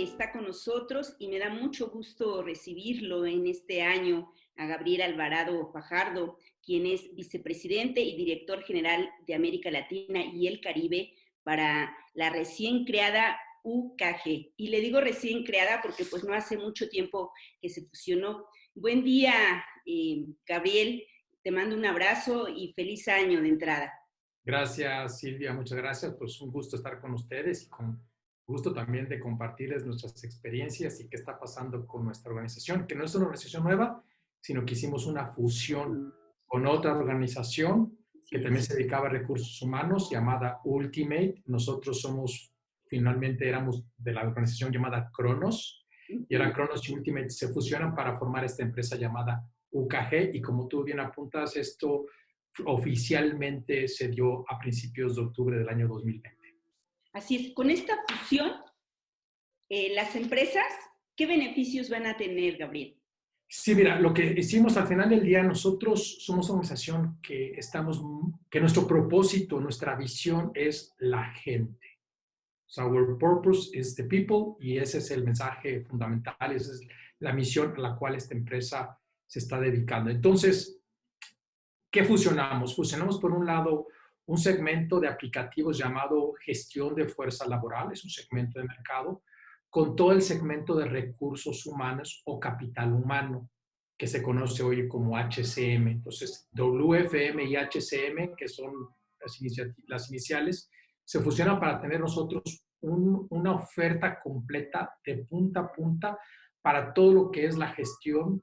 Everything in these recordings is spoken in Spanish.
está con nosotros y me da mucho gusto recibirlo en este año a Gabriel Alvarado Fajardo, quien es vicepresidente y director general de América Latina y el Caribe para la recién creada UKG. Y le digo recién creada porque pues no hace mucho tiempo que se fusionó. Buen día, Gabriel. Te mando un abrazo y feliz año de entrada. Gracias, Silvia, muchas gracias. Pues un gusto estar con ustedes y con gusto también de compartirles nuestras experiencias y qué está pasando con nuestra organización, que no es una organización nueva, sino que hicimos una fusión con otra organización que también se dedicaba a recursos humanos llamada Ultimate. Nosotros finalmente éramos de la organización llamada Cronos, y ahora Cronos y Ultimate se fusionan para formar esta empresa llamada UKG, y como tú bien apuntas, esto oficialmente se dio a principios de octubre del año 2020. Así es, con esta fusión, las empresas, ¿qué beneficios van a tener, Gabriel? Sí, mira, lo que hicimos al final del día, nosotros somos una organización que nuestro propósito, nuestra visión es la gente. So our purpose is the people, y ese es el mensaje fundamental, esa es la misión a la cual esta empresa se está dedicando. Entonces, ¿qué fusionamos? Fusionamos, por un lado, un segmento de aplicativos llamado gestión de fuerza laboral, es un segmento de mercado, con todo el segmento de recursos humanos o capital humano, que se conoce hoy como HCM. Entonces, WFM y HCM, que son las iniciales, se fusionan para tener nosotros una oferta completa de punta a punta para todo lo que es la gestión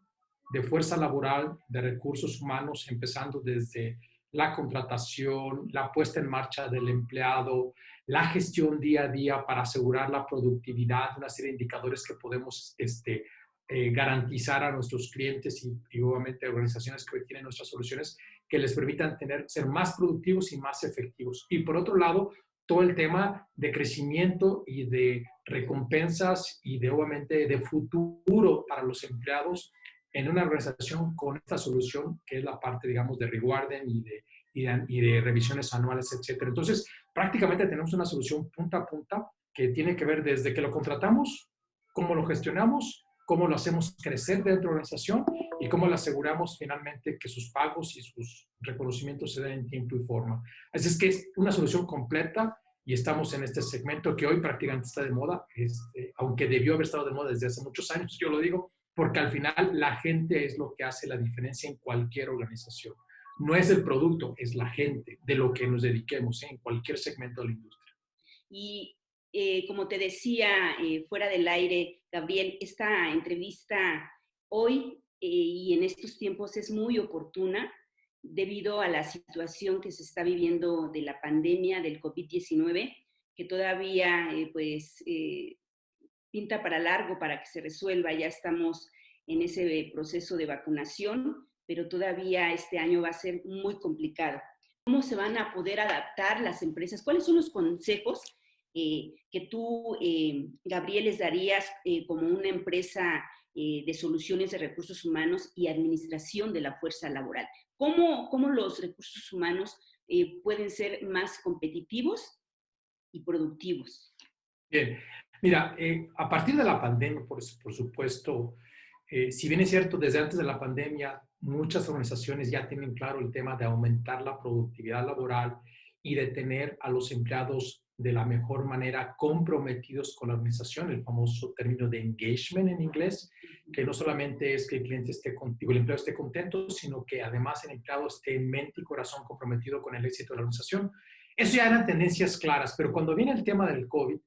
de fuerza laboral, de recursos humanos, empezando desde la contratación, la puesta en marcha del empleado, la gestión día a día para asegurar la productividad, una serie de indicadores que podemos garantizar a nuestros clientes y obviamente organizaciones que hoy tienen nuestras soluciones que les permitan ser más productivos y más efectivos. Y por otro lado, todo el tema de crecimiento y de recompensas y de obviamente de futuro para los empleados en una organización con esta solución, que es la parte, digamos, de rewarding y de revisiones anuales, etcétera. Entonces, prácticamente tenemos una solución punta a punta que tiene que ver desde que lo contratamos, cómo lo gestionamos, cómo lo hacemos crecer dentro de la organización y cómo le aseguramos finalmente que sus pagos y sus reconocimientos se den en tiempo y forma. Así es que es una solución completa y estamos en este segmento que hoy prácticamente está de moda, aunque debió haber estado de moda desde hace muchos años, yo lo digo, porque al final la gente es lo que hace la diferencia en cualquier organización. No es el producto, es la gente de lo que nos dediquemos, en cualquier segmento de la industria. Y como te decía fuera del aire, Gabriel, esta entrevista hoy y en estos tiempos es muy oportuna debido a la situación que se está viviendo de la pandemia del COVID-19, que todavía pinta para largo para que se resuelva. Ya estamos en ese proceso de vacunación, pero todavía este año va a ser muy complicado. ¿Cómo se van a poder adaptar las empresas? ¿Cuáles son los consejos que tú, Gabriel, les darías como una empresa de soluciones de recursos humanos y administración de la fuerza laboral? ¿Cómo los recursos humanos pueden ser más competitivos y productivos? Bien, mira, a partir de la pandemia, por supuesto, si bien es cierto, desde antes de la pandemia, muchas organizaciones ya tienen claro el tema de aumentar la productividad laboral y de tener a los empleados de la mejor manera comprometidos con la organización, el famoso término de engagement en inglés, que no solamente es que el cliente el empleado esté contento, sino que además el empleado esté en mente y corazón comprometido con el éxito de la organización. Eso ya eran tendencias claras, pero cuando viene el tema del COVID,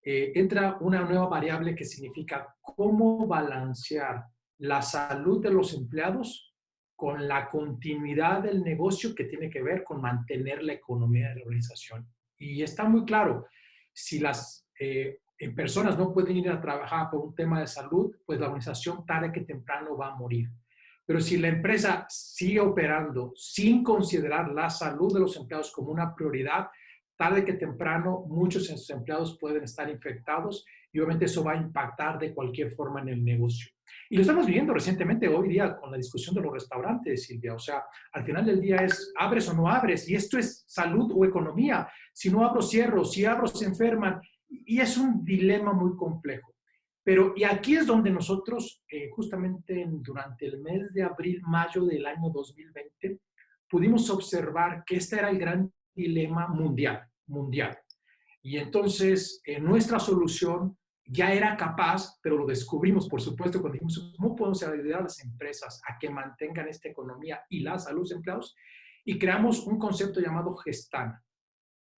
entra una nueva variable que significa cómo balancear la salud de los empleados con la continuidad del negocio que tiene que ver con mantener la economía de la organización. Y está muy claro, si las personas no pueden ir a trabajar por un tema de salud, pues la organización tarde que temprano va a morir. Pero si la empresa sigue operando sin considerar la salud de los empleados como una prioridad, tarde que temprano muchos de sus empleados pueden estar infectados y obviamente eso va a impactar de cualquier forma en el negocio. Y lo estamos viviendo recientemente hoy día con la discusión de los restaurantes, Silvia. O sea, al final del día es abres o no abres, y esto es salud o economía. Si no abro, cierro, si abro, se enferman, y es un dilema muy complejo. Pero, y aquí es donde nosotros, justamente durante el mes de abril, mayo del año 2020, pudimos observar que este era el gran dilema mundial. Y entonces, nuestra solución ya era capaz, pero lo descubrimos, por supuesto, cuando dijimos, ¿cómo podemos ayudar a las empresas a que mantengan esta economía y la salud de los empleados? Y creamos un concepto llamado Gestana.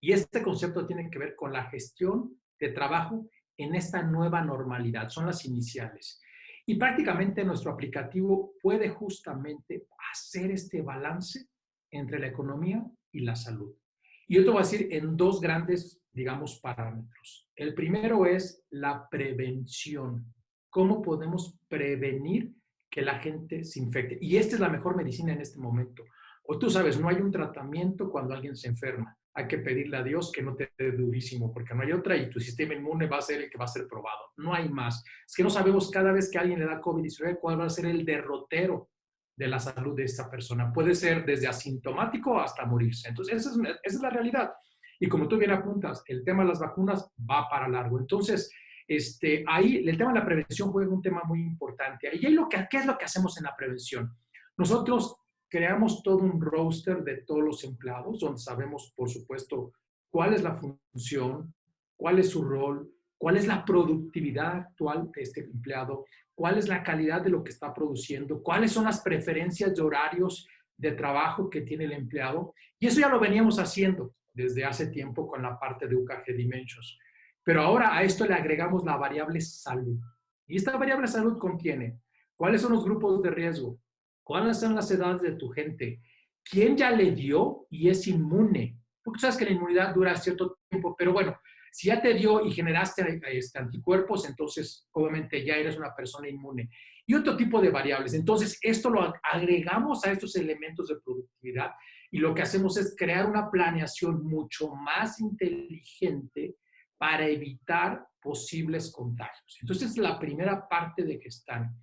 Y este concepto tiene que ver con la gestión de trabajo en esta nueva normalidad. Son las iniciales. Y prácticamente nuestro aplicativo puede justamente hacer este balance entre la economía y la salud. Y yo te voy a decir en dos grandes, digamos, parámetros. El primero es la prevención. ¿Cómo podemos prevenir que la gente se infecte? Y esta es la mejor medicina en este momento. O tú sabes, no hay un tratamiento cuando alguien se enferma. Hay que pedirle a Dios que no te dé durísimo, porque no hay otra y tu sistema inmune va a ser el que va a ser probado. No hay más. Es que no sabemos cada vez que alguien le da COVID-19 cuál va a ser el derrotero de la salud de esa persona. Puede ser desde asintomático hasta morirse. Entonces, esa es la realidad. Y como tú bien apuntas, el tema de las vacunas va para largo. Entonces, ahí el tema de la prevención juega un tema muy importante. Y ahí ¿qué es lo que hacemos en la prevención? Nosotros creamos todo un roster de todos los empleados, donde sabemos, por supuesto, cuál es la función, cuál es su rol, cuál es la productividad actual de este empleado, cuál es la calidad de lo que está produciendo, cuáles son las preferencias de horarios de trabajo que tiene el empleado. Y eso ya lo veníamos haciendo desde hace tiempo con la parte de UKG Dimensions. Pero ahora a esto le agregamos la variable salud. Y esta variable salud contiene cuáles son los grupos de riesgo, cuáles son las edades de tu gente, quién ya le dio y es inmune. Porque sabes que la inmunidad dura cierto tiempo, pero bueno, si ya te dio y generaste anticuerpos, entonces obviamente ya eres una persona inmune. Y otro tipo de variables. Entonces, esto lo agregamos a estos elementos de productividad y lo que hacemos es crear una planeación mucho más inteligente para evitar posibles contagios. Entonces, es la primera parte de que están.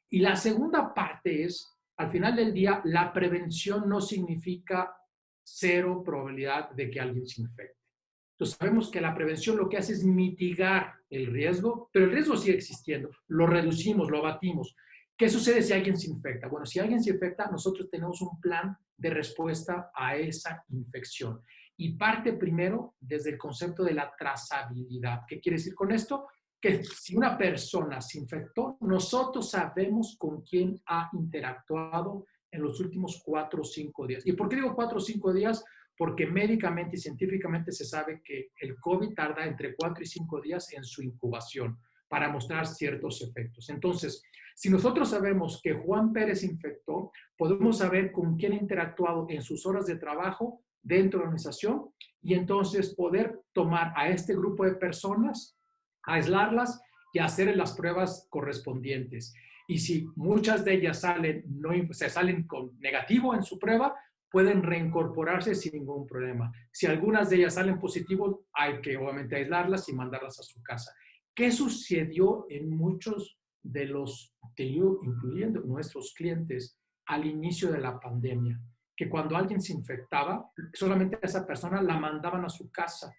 Y la segunda parte es, al final del día, la prevención no significa cero probabilidad de que alguien se infecte. Entonces sabemos que la prevención lo que hace es mitigar el riesgo, pero el riesgo sigue existiendo, lo reducimos, lo abatimos. ¿Qué sucede si alguien se infecta? Bueno, si alguien se infecta, nosotros tenemos un plan de respuesta a esa infección. Y parte primero desde el concepto de la trazabilidad. ¿Qué quiere decir con esto? Que si una persona se infectó, nosotros sabemos con quién ha interactuado en los últimos 4 o 5 días. ¿Y por qué digo 4 o 5 días? Porque médicamente y científicamente se sabe que el COVID tarda entre 4 y 5 días en su incubación para mostrar ciertos efectos. Entonces, si nosotros sabemos que Juan Pérez infectó, podemos saber con quién ha interactuado en sus horas de trabajo dentro de la organización y entonces poder tomar a este grupo de personas, aislarlas y hacer las pruebas correspondientes. Y si muchas de ellas salen con negativo en su prueba, pueden reincorporarse sin ningún problema. Si algunas de ellas salen positivos, hay que obviamente aislarlas y mandarlas a su casa. ¿Qué sucedió en muchos de los, incluyendo nuestros clientes, al inicio de la pandemia? Que cuando alguien se infectaba, solamente a esa persona la mandaban a su casa,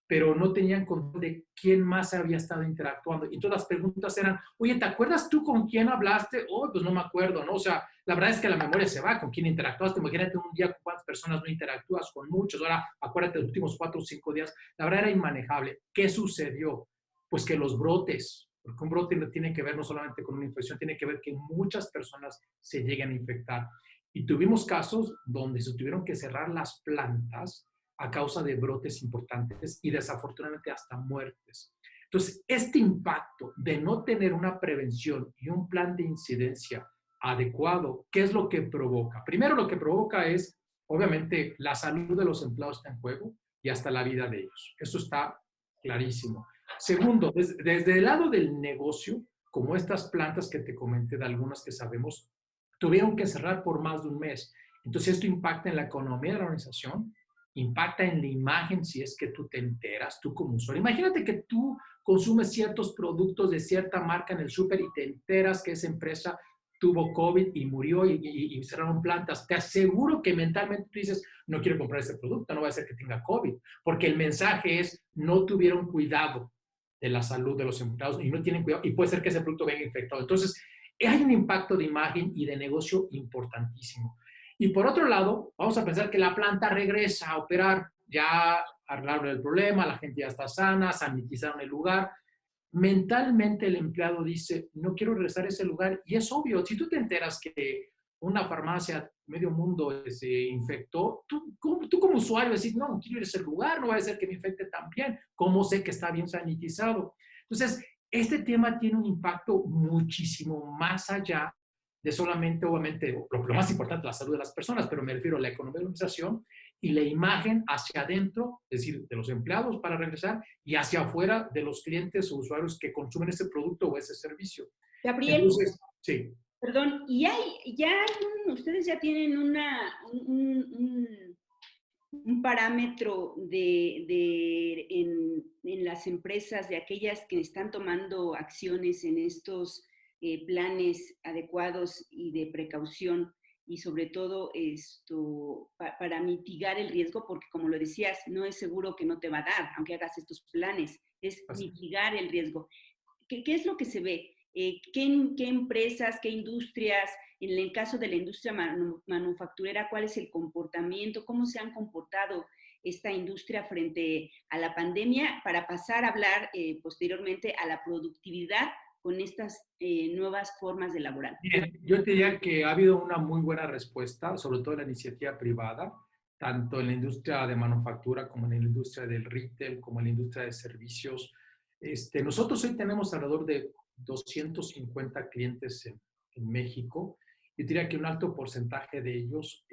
pero no tenían control de quién más había estado interactuando. Y todas las preguntas eran, oye, ¿te acuerdas tú con quién hablaste? Oh, pues no me acuerdo, ¿no? O sea, la verdad es que la memoria se va, con quién interactuaste. Imagínate un día con cuántas personas no interactúas, con muchos. Ahora, acuérdate de los últimos 4 o 5 días. La verdad era inmanejable. ¿Qué sucedió? Pues que los brotes, porque un brote no tiene que ver no solamente con una infección, tiene que ver que muchas personas se lleguen a infectar. Y tuvimos casos donde se tuvieron que cerrar las plantas a causa de brotes importantes y desafortunadamente hasta muertes. Entonces, este impacto de no tener una prevención y un plan de incidencia adecuado, ¿qué es lo que provoca? Primero, lo que provoca es, obviamente, la salud de los empleados está en juego y hasta la vida de ellos. Eso está clarísimo. Segundo, desde el lado del negocio, como estas plantas que te comenté, de algunas que sabemos, tuvieron que cerrar por más de un mes. Entonces, esto impacta en la economía de la organización, impacta en la imagen si es que tú te enteras, tú como usuario. Imagínate que tú consumes ciertos productos de cierta marca en el súper y te enteras que esa empresa tuvo COVID y murió y cerraron plantas. Te aseguro que mentalmente tú dices, no quiero comprar ese producto, no va a ser que tenga COVID, porque el mensaje es, no tuvieron cuidado de la salud de los empleados y no tienen cuidado y puede ser que ese producto venga infectado. Entonces, hay un impacto de imagen y de negocio importantísimo. Y por otro lado, vamos a pensar que la planta regresa a operar, ya arreglaron el problema, la gente ya está sana, sanitizaron el lugar. Mentalmente el empleado dice, no quiero regresar a ese lugar. Y es obvio, si tú te enteras que una farmacia, medio mundo se infectó, tú como usuario decís, no, quiero ir a ese lugar, no va a ser que me infecte también. ¿Cómo sé que está bien sanitizado? Entonces, este tema tiene un impacto muchísimo más allá de solamente, obviamente, lo más importante, la salud de las personas, pero me refiero a la economía de la organización y la imagen hacia adentro, es decir, de los empleados para regresar, y hacia afuera de los clientes o usuarios que consumen ese producto o ese servicio. Gabriel, Entonces, sí. perdón, y ustedes ya tienen un parámetro en las empresas, de aquellas que están tomando acciones en estos planes adecuados y de precaución, y sobre todo para mitigar el riesgo, porque como lo decías, no es seguro que no te va a dar, aunque hagas estos planes, es mitigar el riesgo. ¿Qué es lo que se ve? ¿Qué empresas, qué industrias, en el caso de la industria manufacturera, cuál es el comportamiento, cómo se han comportado esta industria frente a la pandemia, para pasar a hablar posteriormente a la productividad con estas nuevas formas de laborar? Bien, yo te diría que ha habido una muy buena respuesta, sobre todo en la iniciativa privada, tanto en la industria de manufactura como en la industria del retail, como en la industria de servicios. Nosotros hoy tenemos alrededor de 250 clientes en México. Yo diría que un alto porcentaje de ellos,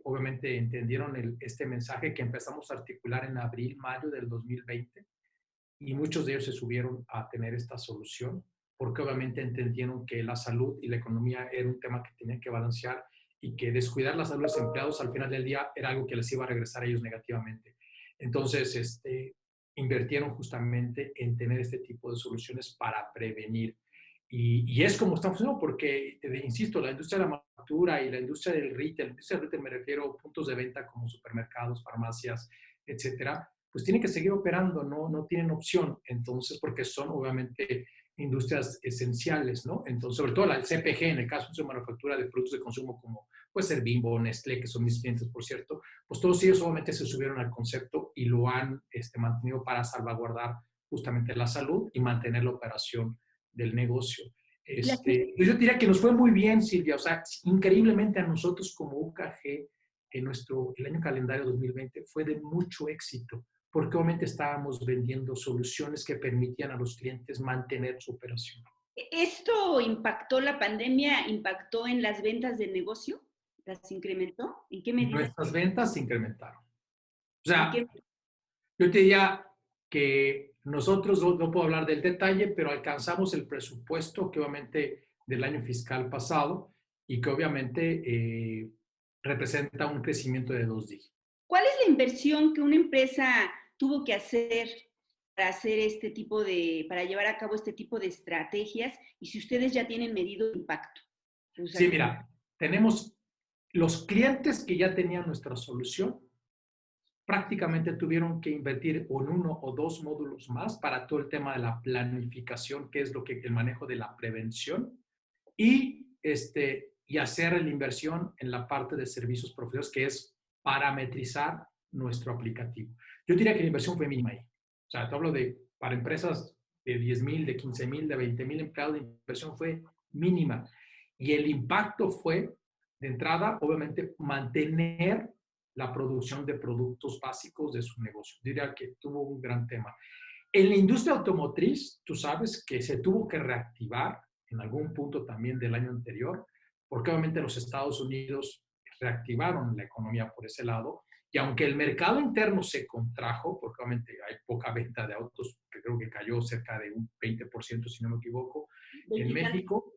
obviamente, entendieron este mensaje que empezamos a articular en abril, mayo del 2020, y muchos de ellos se subieron a tener esta solución, porque obviamente entendieron que la salud y la economía era un tema que tenían que balancear y que descuidar la salud de los empleados al final del día era algo que les iba a regresar a ellos negativamente. Entonces, invirtieron justamente en tener este tipo de soluciones para prevenir. Y es como está funcionando, porque, insisto, la industria de la manufactura y la industria del retail, la industria del retail me refiero a puntos de venta como supermercados, farmacias, etcétera, pues tienen que seguir operando, no tienen opción, entonces, porque son obviamente industrias esenciales, ¿no? Entonces, sobre todo la CPG, en el caso de manufactura de productos de consumo como puede ser Bimbo, Nestlé, que son mis clientes, por cierto, pues todos ellos obviamente se subieron al concepto y lo han mantenido para salvaguardar justamente la salud y mantener la operación del negocio. Yo diría que nos fue muy bien, Silvia, o sea, increíblemente a nosotros como UKG, el año calendario 2020 fue de mucho éxito, porque obviamente estábamos vendiendo soluciones que permitían a los clientes mantener su operación. ¿Esto impactó, la pandemia impactó en las ventas del negocio? ¿Las incrementó? ¿En qué medida? Nuestras ventas se incrementaron. O ¿En sea, qué? yo te diría que nosotros, no puedo hablar del detalle, pero alcanzamos el presupuesto que obviamente del año fiscal pasado y que obviamente representa un crecimiento de 2 dígitos. ¿Cuál es la inversión que una empresa tuvo que hacer para hacer para llevar a cabo este tipo de estrategias? Y si ustedes ya tienen medido el impacto. Sí, mira, tenemos los clientes que ya tenían nuestra solución, prácticamente tuvieron que invertir en uno o dos módulos más para todo el tema de la planificación, que es el manejo de la prevención, y hacer la inversión en la parte de servicios profesionales, que es parametrizar nuestro aplicativo. Yo diría que la inversión fue mínima ahí. O sea, te hablo para empresas de 10,000, de 15,000, de 20,000 empleados, la inversión fue mínima. Y el impacto fue, de entrada, obviamente, mantener la producción de productos básicos de su negocio. Diría que tuvo un gran tema. En la industria automotriz, tú sabes que se tuvo que reactivar en algún punto también del año anterior, porque obviamente los Estados Unidos reactivaron la economía por ese lado, y aunque el mercado interno se contrajo, porque obviamente hay poca venta de autos, que creo que cayó cerca de un 20%, si no me equivoco, en México,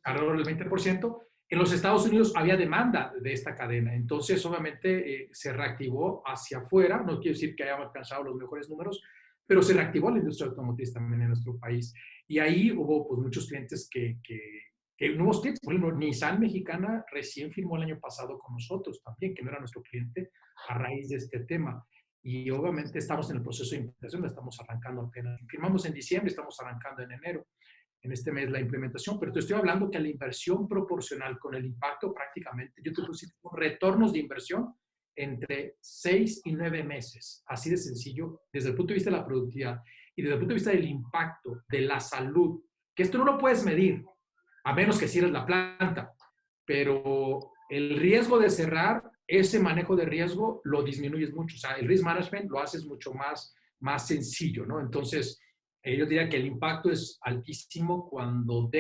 alrededor del 20%, en los Estados Unidos había demanda de esta cadena, entonces obviamente se reactivó hacia afuera, no quiero decir que hayamos alcanzado los mejores números, pero se reactivó la industria automotriz también en nuestro país. Y ahí hubo pues, muchos clientes nuevos clientes, por ejemplo, Nissan Mexicana recién firmó el año pasado con nosotros también, que no era nuestro cliente, a raíz de este tema. y obviamente estamos en el proceso de implementación, estamos arrancando apenas. Firmamos en diciembre, estamos arrancando en enero, en este mes la implementación, pero te estoy hablando que la inversión proporcional con el impacto prácticamente, yo te puse retornos de inversión entre 6 y 9 meses, así de sencillo, desde el punto de vista de la productividad y desde el punto de vista del impacto, de la salud, que esto no lo puedes medir, a menos que cierres la planta, pero el riesgo de cerrar, ese manejo de riesgo lo disminuyes mucho, o sea, el risk management lo haces mucho más sencillo, ¿no? Entonces, yo diría que el impacto es altísimo cuando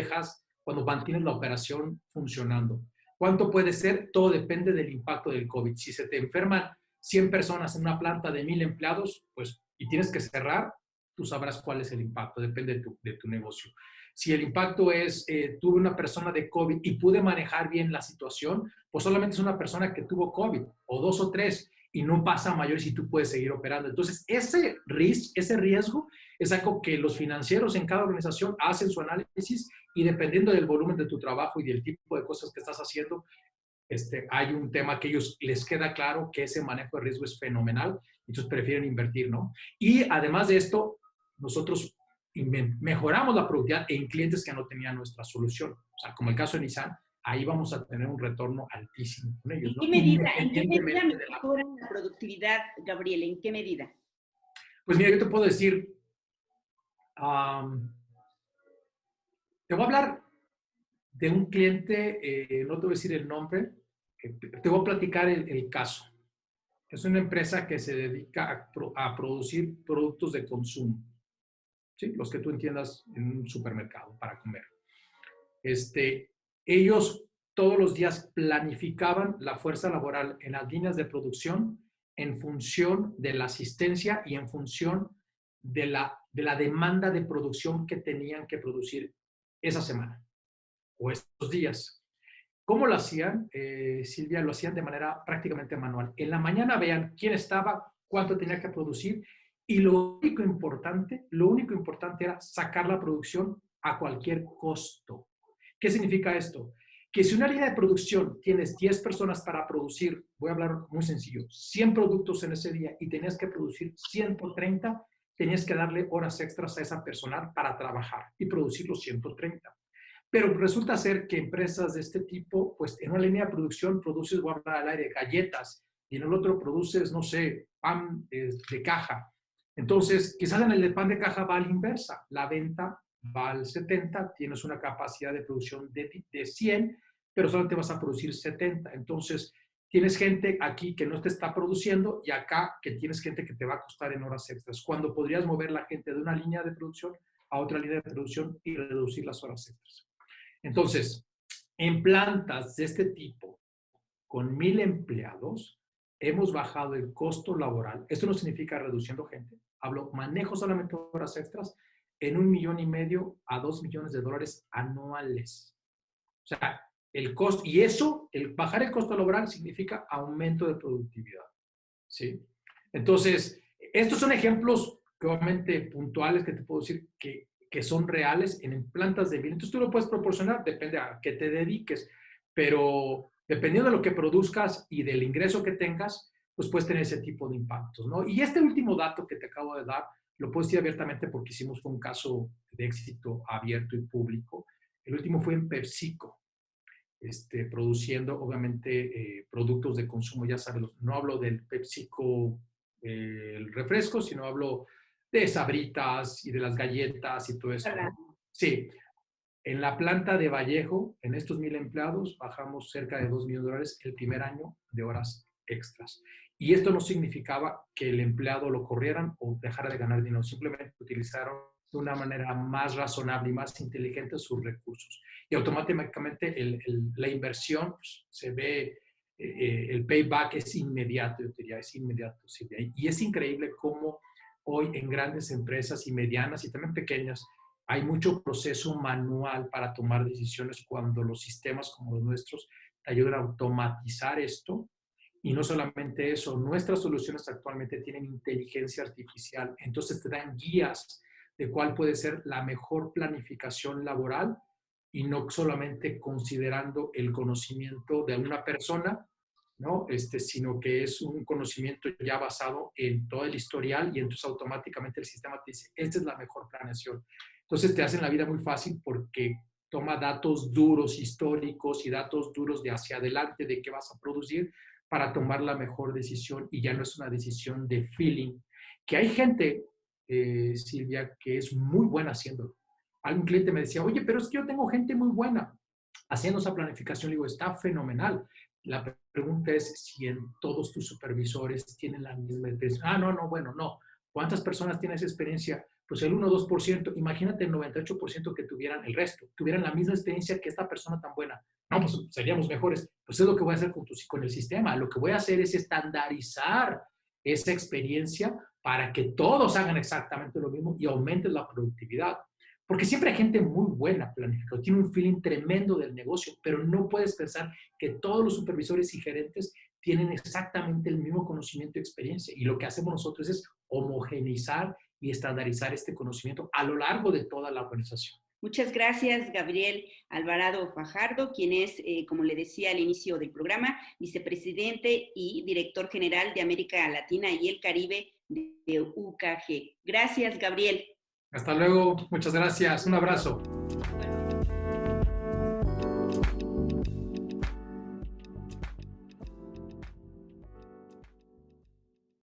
mantienes la operación funcionando. ¿Cuánto puede ser? Todo depende del impacto del COVID. Si se te enferman 100 personas en una planta de 1000 empleados, pues, y tienes que cerrar, tú sabrás cuál es el impacto, depende de tu negocio. Si el impacto es, tuve una persona de COVID y pude manejar bien la situación, pues solamente es una persona que tuvo COVID, o 2 o 3, y no pasa a mayores y tú puedes seguir operando. Entonces, ese riesgo es algo que los financieros en cada organización hacen su análisis y dependiendo del volumen de tu trabajo y del tipo de cosas que estás haciendo, hay un tema que ellos les queda claro que ese manejo de riesgo es fenomenal, entonces prefieren invertir, ¿no? Y además de esto, nosotros mejoramos la productividad en clientes que no tenían nuestra solución. O sea, como el caso de Nissan, ahí vamos a tener un retorno altísimo con ellos, ¿no? En qué medida Independientemente de la... mejoran la productividad, Gabriel? ¿En qué medida? Pues mira, yo te puedo decir, te voy a hablar de un cliente, no te voy a decir el nombre, te voy a platicar el caso. Es una empresa que se dedica a producir productos de consumo, ¿sí? Los que tú entiendas en un supermercado para comer. Ellos todos los días planificaban la fuerza laboral en las líneas de producción en función de la asistencia y en función de la demanda de producción que tenían que producir esa semana o estos días. ¿Cómo lo hacían, Silvia? Lo hacían de manera prácticamente manual. En la mañana vean quién estaba, cuánto tenía que producir y lo único importante era sacar la producción a cualquier costo. ¿Qué significa esto? Que si una línea de producción tienes 10 personas para producir, voy a hablar muy sencillo, 100 productos en ese día y tenías que producir 130, tenías que darle horas extras a esa personal para trabajar y producir los 130. Pero resulta ser que empresas de este tipo, pues en una línea de producción produces, voy a hablar al aire, galletas, y en el otro produces, no sé, pan de caja. Entonces, quizás en el de pan de caja va a la inversa. La venta va al 70, tienes una capacidad de producción de 100, pero solamente vas a producir 70. Entonces, tienes gente aquí que no te está produciendo y acá que tienes gente que te va a costar en horas extras. Cuando podrías mover la gente de una línea de producción a otra línea de producción y reducir las horas extras. Entonces, en plantas de este tipo, con 1000 empleados, hemos bajado el costo laboral. Esto no significa reduciendo gente. Hablo manejo solamente horas extras en $1,500,000 a $2,000,000 anuales. O sea, el costo, y eso, el bajar el costo laboral significa aumento de productividad. ¿Sí? Entonces, estos son ejemplos obviamente puntuales que te puedo decir que son reales en plantas de miel. Entonces tú lo puedes proporcionar, depende a qué te dediques, pero dependiendo de lo que produzcas y del ingreso que tengas, pues puedes tener ese tipo de impactos, ¿no? Y este último dato que te acabo de dar, lo puedo decir abiertamente porque hicimos un caso de éxito abierto y público. El último fue en PepsiCo, produciendo obviamente productos de consumo, ya sabes, no hablo del PepsiCo, el refresco, sino hablo de Sabritas y de las galletas y todo esto, ¿no? Sí, en la planta de Vallejo, en estos 1000 empleados, bajamos cerca de $2,000,000 el primer año de horas extras. Y esto no significaba que el empleado lo corrieran o dejara de ganar dinero, simplemente utilizaron de una manera más razonable y más inteligente sus recursos. Y automáticamente la inversión pues, se ve, el payback es inmediato, yo diría, es inmediato. ¿Sí? Y es increíble cómo hoy en grandes empresas y medianas y también pequeñas hay mucho proceso manual para tomar decisiones cuando los sistemas como los nuestros te ayudan a automatizar esto. Y no solamente eso, nuestras soluciones actualmente tienen inteligencia artificial, entonces te dan guías de cuál puede ser la mejor planificación laboral y no solamente considerando el conocimiento de una persona ¿no? Sino que es un conocimiento ya basado en todo el historial y entonces automáticamente el sistema te dice, esta es la mejor planeación. Entonces te hacen la vida muy fácil porque toma datos duros históricos y datos duros de hacia adelante de qué vas a producir para tomar la mejor decisión y ya no es una decisión de feeling, que hay gente, Silvia, que es muy buena haciéndolo. Algún cliente me decía, oye, pero es que yo tengo gente muy buena haciendo esa planificación. Le digo, está fenomenal. La pregunta es si en todos tus supervisores tienen la misma experiencia. Ah, no, no, bueno, no. ¿Cuántas personas tienen esa experiencia? Pues el 1 o 2%. Imagínate el 98% que tuvieran el resto, tuvieran la misma experiencia que esta persona tan buena. No, pues seríamos mejores. Pues es lo que voy a hacer con el sistema. Lo que voy a hacer es estandarizar esa experiencia para que todos hagan exactamente lo mismo y aumenten la productividad. Porque siempre hay gente muy buena planificando, tiene un feeling tremendo del negocio, pero no puedes pensar que todos los supervisores y gerentes tienen exactamente el mismo conocimiento y experiencia. Y lo que hacemos nosotros es homogeneizar y estandarizar este conocimiento a lo largo de toda la organización. Muchas gracias, Gabriel Alvarado Fajardo, quien es, como le decía al inicio del programa, vicepresidente y director general de América Latina y el Caribe de UKG. Gracias, Gabriel. Hasta luego, muchas gracias, un abrazo.